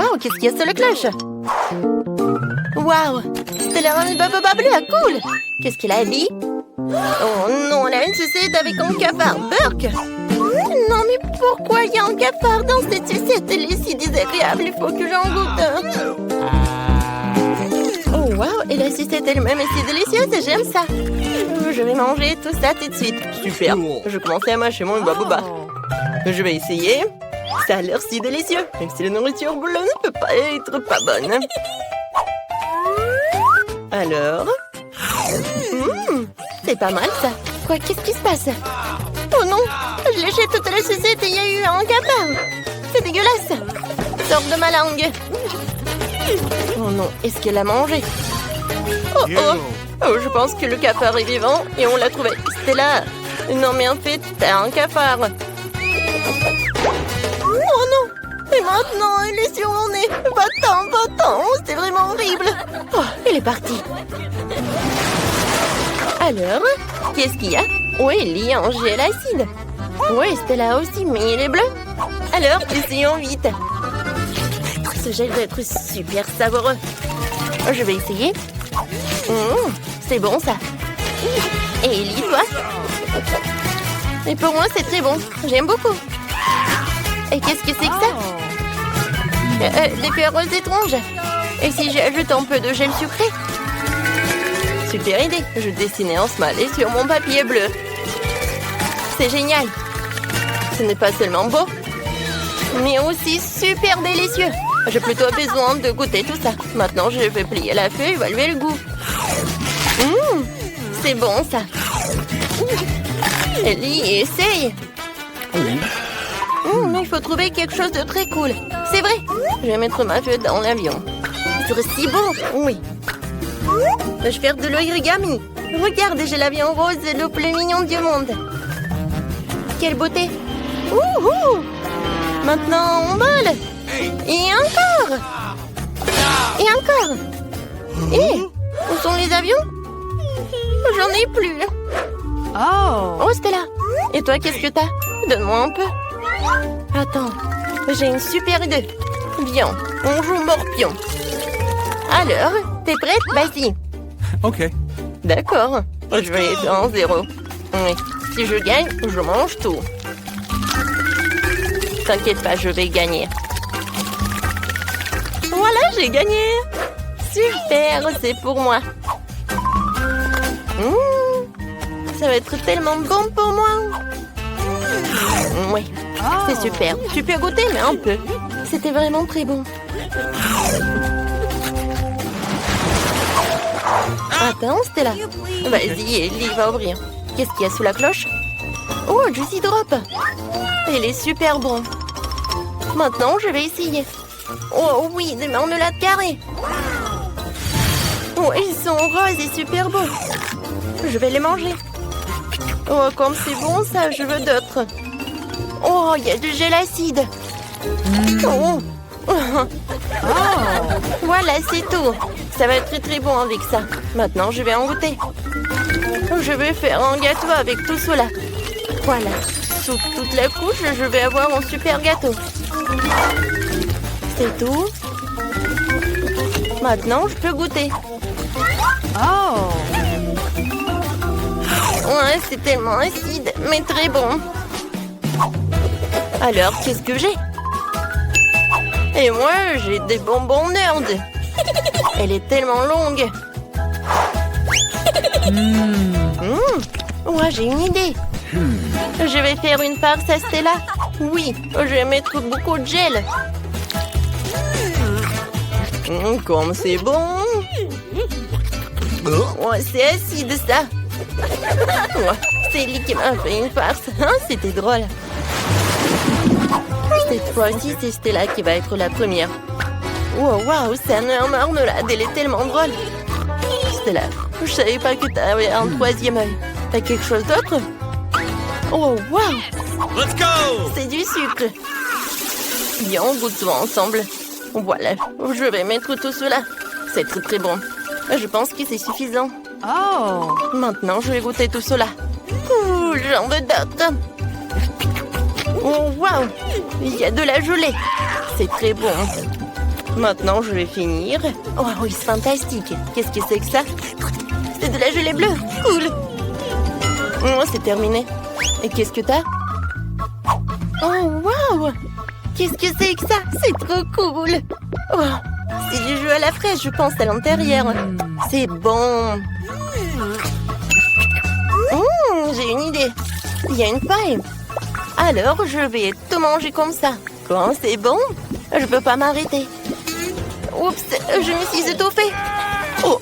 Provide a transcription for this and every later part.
Waouh, qu'est-ce qu'il y a sur la cloche? Waouh, Stella a une baobab bleu, cool. Qu'est-ce qu'elle a, Abby? Oh non, elle a une sucette avec un cafard. Burk! Non, mais pourquoi il y a un cafard dans cette sucette? Elle est si désagréable, il faut que j'en goûte. Oh waouh, et la sucette elle-même est si délicieuse, j'aime ça. Je vais manger tout ça tout de suite. Super, je commençais à mâcher mon baobab. Je vais essayer. Ça a l'air si délicieux, même si la nourriture bleue ne peut pas être pas bonne. Alors... c'est pas mal ça. Quoi, qu'est-ce qui se passe? Oh non, je léchais toute la sucette et il y a eu un cafard. C'est dégueulasse. Sors de ma langue. Oh non, est-ce qu'elle a mangé? Oh oh. Oh, je pense que le cafard est vivant et on l'a trouvé. Stella. Non mais en fait, t'as un cafard. Oh non. Et maintenant, il est sur mon nez. Va-t'en, va-t'en. C'est vraiment horrible. Oh, il est parti. Alors, qu'est-ce qu'il y a? Oui, il y a un gel acide. Oui, Stella aussi, mais il est bleu. Alors, essayons vite. Ce gel doit être super savoureux. Je vais essayer. C'est bon, ça. Et Ellie, toi? Et pour moi, c'est très bon. J'aime beaucoup. Et qu'est-ce que c'est que ça? Des fleurs roses étranges. Et si j'ajoute un peu de gel sucré? Super idée. Je dessinais un smiley sur mon papier bleu. C'est génial. Ce n'est pas seulement beau, mais aussi super délicieux. J'ai plutôt besoin de goûter tout ça. Maintenant, je vais plier la feuille et évaluer le goût. C'est bon, ça. Ellie, essaye. Il faut trouver quelque chose de très cool. C'est vrai. Je vais mettre ma feuille dans l'avion. Ce serait si beau. Oui. Je vais faire de l'origami. Regarde, j'ai l'avion rose, le plus mignon du monde. Quelle beauté. Maintenant, on vole. Et encore. Et encore. Et où sont les avions? J'en ai plus. Oh, Stella. Et toi, qu'est-ce que t'as? Donne-moi un peu. Attends, j'ai une super idée. Viens, on joue morpion. Alors, t'es prête? Vas-y. Ok. D'accord. Je vais être en 0. Oui. Si je gagne, je mange tout. T'inquiète pas, je vais gagner. Voilà, j'ai gagné. Super, c'est pour moi. Ça va être tellement bon pour moi. Oui, c'est super. Tu peux goûter, mais un peu. C'était vraiment très bon. Attends, Stella. Vas-y, Ellie va ouvrir. Qu'est-ce qu'il y a sous la cloche? Oh, Juicy Drop. Il est super bon. Maintenant, je vais essayer. Oh oui, des marmelades carrées. Oh, ils sont roses et super beaux. Je vais les manger. Oh, comme c'est bon ça, je veux d'autres. Oh, il y a du gel acide. Oh. Voilà, c'est tout. Ça va être très très bon avec ça. Maintenant, je vais en goûter. Je vais faire un gâteau avec tout cela. Voilà. Sous toute la couche, je vais avoir un super gâteau. C'est tout. Maintenant, je peux goûter. Ouais, c'est tellement acide, mais très bon. Alors, qu'est-ce que j'ai? Et moi, j'ai des bonbons nerd. Elle est tellement longue. Ouais, j'ai une idée. Je vais faire une farce à Stella. Oui, je vais mettre beaucoup de gel. Comme c'est bon. Ouais, c'est acide, ça. Ouais, c'est lui qui m'a fait une farce. C'était drôle. Cette fois-ci, c'est Stella qui va être la première. Wow, c'est un marmelade. Elle est tellement drôle. Stella, je savais pas que t'avais un troisième œil. T'as quelque chose d'autre? Oh, wow! Let's go! C'est du sucre. Bien, on goûte tout ensemble. Voilà, je vais mettre tout cela. C'est très très bon. Je pense que c'est suffisant. Maintenant, je vais goûter tout cela. J'en veux d'autres. Oh, wow! Il y a de la gelée. C'est très bon. Maintenant, je vais finir. Oh oui, c'est fantastique. Qu'est-ce que c'est que ça? C'est de la gelée bleue. Cool. Oh, c'est terminé. Et qu'est-ce que t'as? Oh, waouh! Qu'est-ce que c'est que ça? C'est trop cool. Oh, c'est du jus à la fraise, je pense, à l'intérieur. C'est bon. J'ai une idée. Il y a une paille. Alors, je vais tout manger comme ça. Quand c'est bon, je peux pas m'arrêter. Oups, je me suis étouffée. Oh,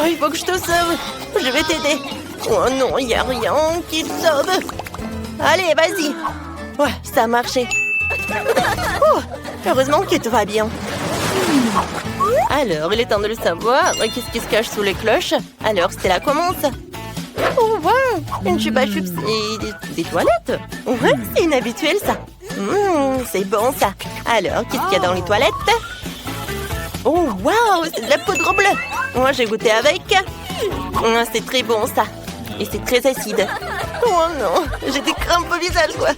il faut que je te sauve. Je vais t'aider. Oh non, il n'y a rien qui te sauve. Allez, vas-y. Ouais, ça a marché. Oh, heureusement que tout va bien. Alors, il est temps de le savoir. Qu'est-ce qui se cache sous les cloches? Alors, Stella commence. Oh, wow, une chupa chups et des toilettes. Ouais, c'est inhabituel, ça. C'est bon, ça. Alors, qu'est-ce qu'il y a dans les toilettes? Oh, wow, c'est de la poudre bleue. Moi, j'ai goûté avec. C'est très bon, ça. Et c'est très acide. Oh non, j'ai des crampes au visage, quoi.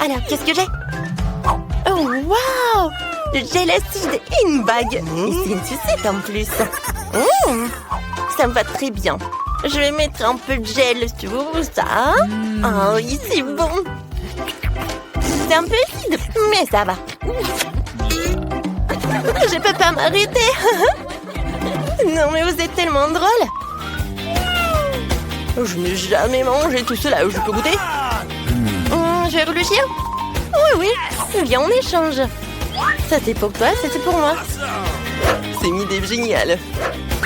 Alors, qu'est-ce que j'ai? Oh, wow, du gel acide et une bague. Et c'est une sucette en plus. Ça me va très bien. Je vais mettre un peu de gel sur ça. Oh oui, c'est bon. C'est un peu acide, mais ça va. Je peux pas m'arrêter. Non, mais vous êtes tellement drôle. Je n'ai jamais mangé tout cela. Je peux goûter? Je vais réfléchir. Oui. Viens, on échange. Ça, c'est pour toi, ça, c'est pour moi. C'est une idée géniale.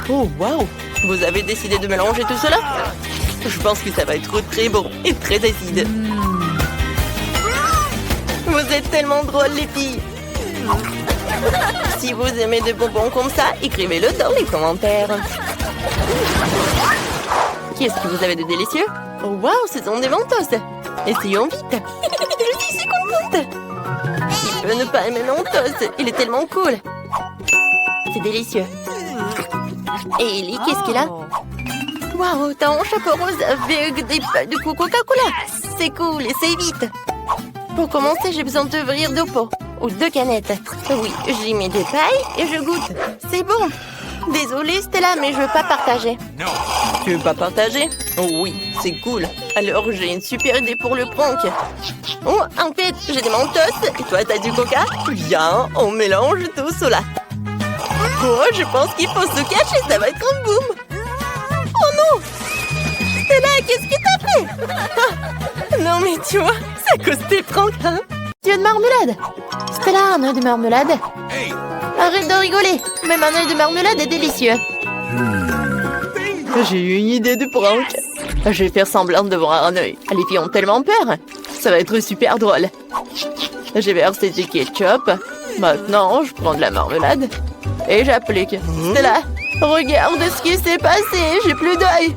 Oh, waouh. Vous avez décidé de mélanger tout cela? Je pense que ça va être très bon et très acide. Vous êtes tellement drôles, les filles. Si vous aimez des bonbons comme ça, écrivez-le dans les commentaires. Qu'est-ce que vous avez de délicieux? Oh, waouh, ce sont des mentos. Essayons vite. Je suis si contente. Qui peut ne pas aimer mentos? Il est tellement cool. C'est délicieux. Et Ellie, qu'est-ce qu'elle a? Waouh, t'as un chapeau rose avec des pailles de Coca-Cola. C'est cool, essaye vite. Pour commencer, j'ai besoin d'ouvrir 2 pots ou 2 canettes. Oui, j'y mets des pailles et je goûte. C'est bon. Désolée, Stella, mais je veux pas partager. Tu veux pas partager? Oh oui, c'est cool. Alors, j'ai une super idée pour le prank. Oh, en fait, j'ai des mentos et toi, t'as du coca? Viens, on mélange tout cela. Oh, je pense qu'il faut se cacher, ça va être un boom. Oh non! Stella, qu'est-ce que t'as fait? Non, mais tu vois, c'est à cause des pranks, hein? Tu veux de marmelade? Stella, un œuf de marmelade? Hey. Arrête de rigoler, même un œuf de marmelade est délicieux. J'ai eu une idée de prank. Je vais faire semblant de voir un œil. Les filles ont tellement peur. Ça va être super drôle. J'ai versé du ketchup. Maintenant, je prends de la marmelade. Et j'applique. Stella, regarde ce qui s'est passé. J'ai plus d'œil.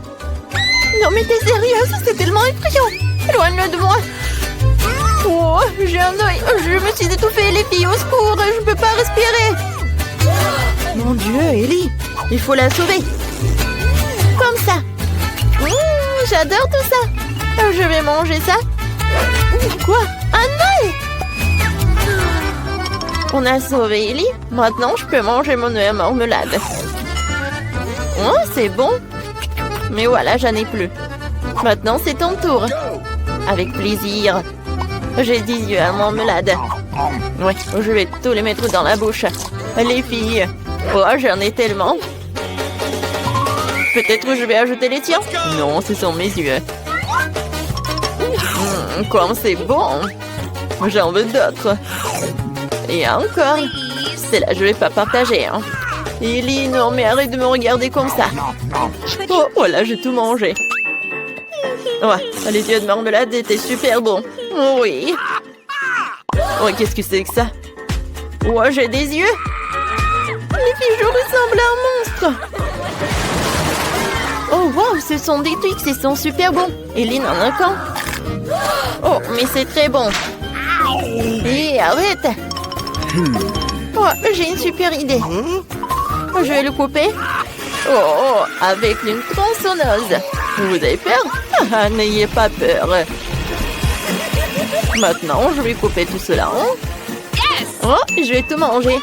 Non mais t'es sérieuse? C'est tellement effrayant. Éloigne-le de moi. Oh, j'ai un œil. Je me suis étouffée, les filles. Au secours, je peux pas respirer. Mon Dieu, Ellie. Il faut la sauver. Comme ça. J'adore tout ça. Je vais manger ça. Quoi? Un œil? On a sauvé Ellie. Maintenant, je peux manger mon œuf à marmelade. Oh, c'est bon. Mais voilà, j'en ai plus. Maintenant, c'est ton tour. Avec plaisir. J'ai 10 œufs à marmelade. Ouais, je vais tous les mettre dans la bouche. Les filles. Oh, j'en ai tellement. Peut-être que je vais ajouter les tiens. Non, ce sont mes yeux. Comme c'est bon. J'en veux d'autres. Et encore. C'est là, je vais pas partager. Hein. Ellie, non, mais arrête de me regarder comme ça. Oh, voilà, j'ai tout mangé. Ouais, les yeux de marmelade étaient super bons. Oui. Oh, qu'est-ce que c'est que ça? Oh, j'ai des yeux. Les filles, je ressemble à un monstre. Oh, wow, ce sont des Twix, ils sont super bons. Ellie en a qu'un. Oh, mais c'est très bon. Et arrête. Oh, j'ai une super idée. Je vais le couper. Oh, avec une tronçonneuse. Vous avez peur? Ah, n'ayez pas peur. Maintenant, je vais couper tout cela. Oh, je vais tout manger.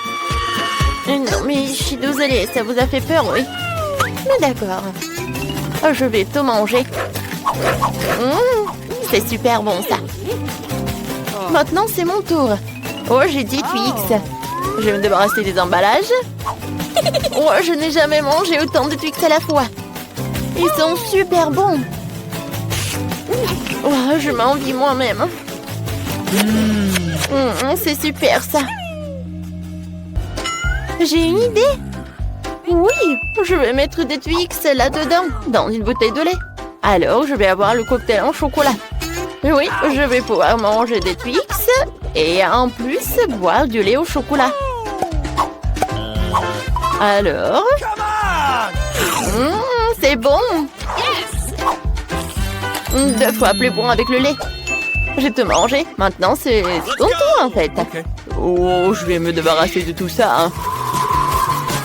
Non, mais je suis désolée, ça vous a fait peur, oui. Mais d'accord. Oh, je vais tout manger. C'est super bon, ça. Maintenant, c'est mon tour. Oh, j'ai 10 Twix. Je vais me débarrasser des emballages. Oh, je n'ai jamais mangé autant de Twix à la fois. Ils sont super bons. Oh, je m'envie moi-même. C'est super, ça. J'ai une idée. Oui, je vais mettre des Twix là-dedans, dans une bouteille de lait. Alors, je vais avoir le cocktail en chocolat. Oui, je vais pouvoir manger des Twix et en plus boire du lait au chocolat. Alors, c'est bon. 2 fois plus bon avec le lait. J'ai tout mangé. Maintenant, c'est ton tour, en fait. Okay. Oh, je vais me débarrasser de tout ça. Hein.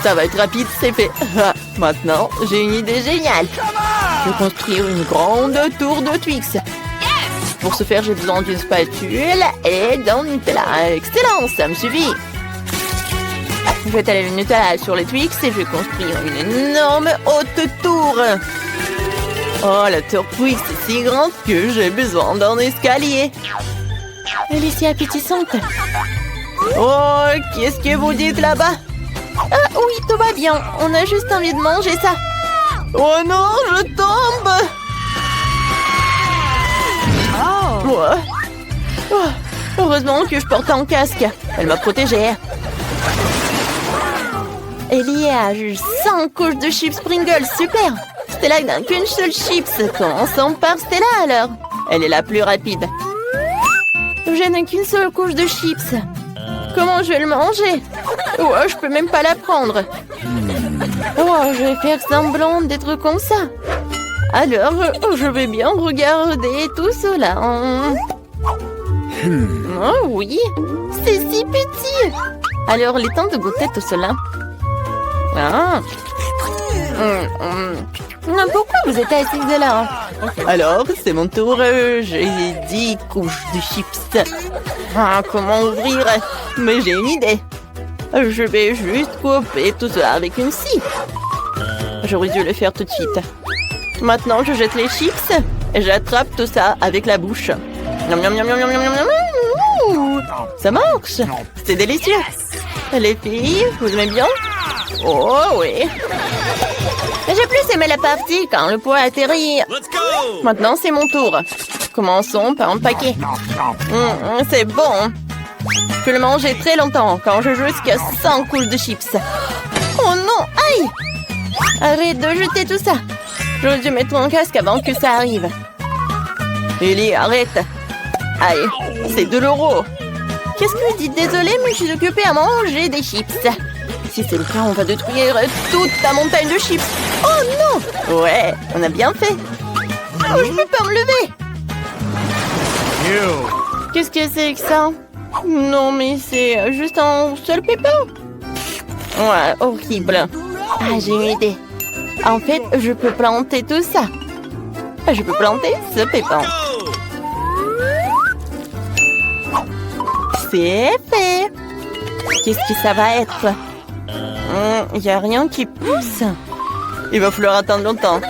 Ça va être rapide, c'est fait. Maintenant, j'ai une idée géniale. Je vais construire une grande tour de Twix. Pour ce faire, j'ai besoin d'une spatule et d'un Nutella. Excellent, ça me suffit. Je vais étaler le Nutella sur les Twix et je vais construire une énorme haute tour. Oh, la tour Twix est si grande que j'ai besoin d'un escalier. Elle est si appétissante. Oh, qu'est-ce que vous dites là-bas? Ah oui, tout va bien. On a juste envie de manger ça. Oh non, je tombe. Oh, heureusement que je porte un casque. Elle m'a protégée. Il y a juste 100 couches de chips Pringles. Super. Stella n'a qu'une seule chips. Commençons par Stella alors. Elle est la plus rapide. Je n'ai qu'une seule couche de chips. Comment je vais le manger? Oh, je peux même pas la prendre. Oh, je vais faire semblant d'être comme ça. Alors, je vais bien regarder tout cela. Oh oui, c'est si petit. Alors, il est temps de goûter tout cela. Ah. Pourquoi vous êtes assise là? Alors, c'est mon tour. J'ai 10 couches de chips. Ah, comment ouvrir? Mais j'ai une idée. Je vais juste couper tout ça avec une scie. J'aurais dû le faire tout de suite. Maintenant, je jette les chips et j'attrape tout ça avec la bouche. Miam, miam, miam, miam, miam, miam, miam. Ça marche. C'est délicieux. Les filles, vous aimez bien? Oh oui. J'ai plus aimé la partie quand le pot a atterri. Maintenant, c'est mon tour. Commençons par empaquer. C'est bon. Je peux le manger très longtemps quand je joue jusqu'à 100 couches de chips. Oh non, aïe! Arrête de jeter tout ça. J'aurais dû mettre mon casque avant que ça arrive. Ellie, arrête. Aïe, c'est de l'euro. Qu'est-ce que vous dites? Désolée, mais je suis occupée à manger des chips. Si c'est le cas, on va détruire toute ta montagne de chips. Oh non! Ouais, on a bien fait. Oh, je peux pas me lever. Qu'est-ce que c'est que ça? Non, mais c'est juste un seul pépin. Ouais, horrible. Ah, j'ai une idée. En fait, je peux planter tout ça. Je peux planter ce pépin. C'est fait. Qu'est-ce que ça va être? Il n'y a rien qui pousse. Il va falloir attendre longtemps.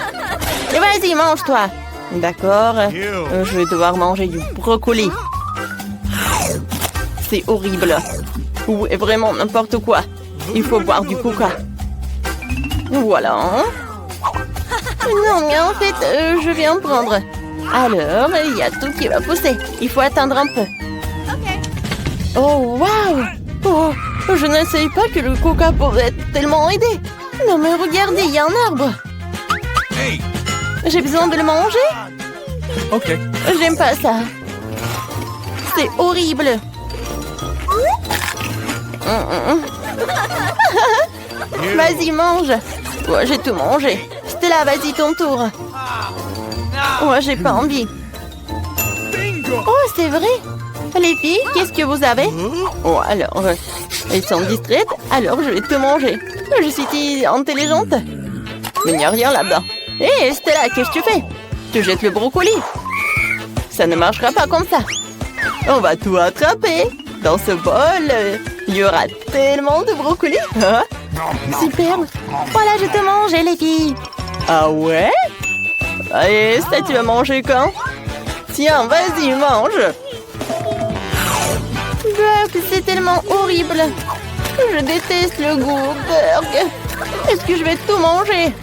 Et vas-y, mange-toi. D'accord. Je vais devoir manger du brocoli. C'est horrible. Ou vraiment n'importe quoi. Il faut boire du coca. Voilà. Non, mais en fait, je viens prendre. Alors, il y a tout qui va pousser. Il faut attendre un peu. Oh, waouh! Oh, je ne savais pas que le coca pouvait tellement aider. Non, mais regardez, il y a un arbre. J'ai besoin de le manger? Ok. J'aime pas ça. C'est horrible. Vas-y, mange. Ouais, j'ai tout mangé. Stella, vas-y, ton tour. Ouais, j'ai pas envie. Oh, c'est vrai. Les filles, qu'est-ce que vous avez? Oh, alors, elles sont distraites, alors je vais tout manger. Je suis si intelligente. Mais il n'y a rien là-bas. Hé, Stella, qu'est-ce que tu fais? Tu jettes le brocoli. Ça ne marchera pas comme ça. On va tout attraper. Dans ce bol, il Il y aura tellement de brocolis. Ah, superbe. Voilà, je te mange, les filles. Ah ouais? Et ça, tu vas manger quand? Tiens, vas-y, mange. Burk, c'est tellement horrible. Je déteste le goût, Burk. Est-ce que je vais tout manger?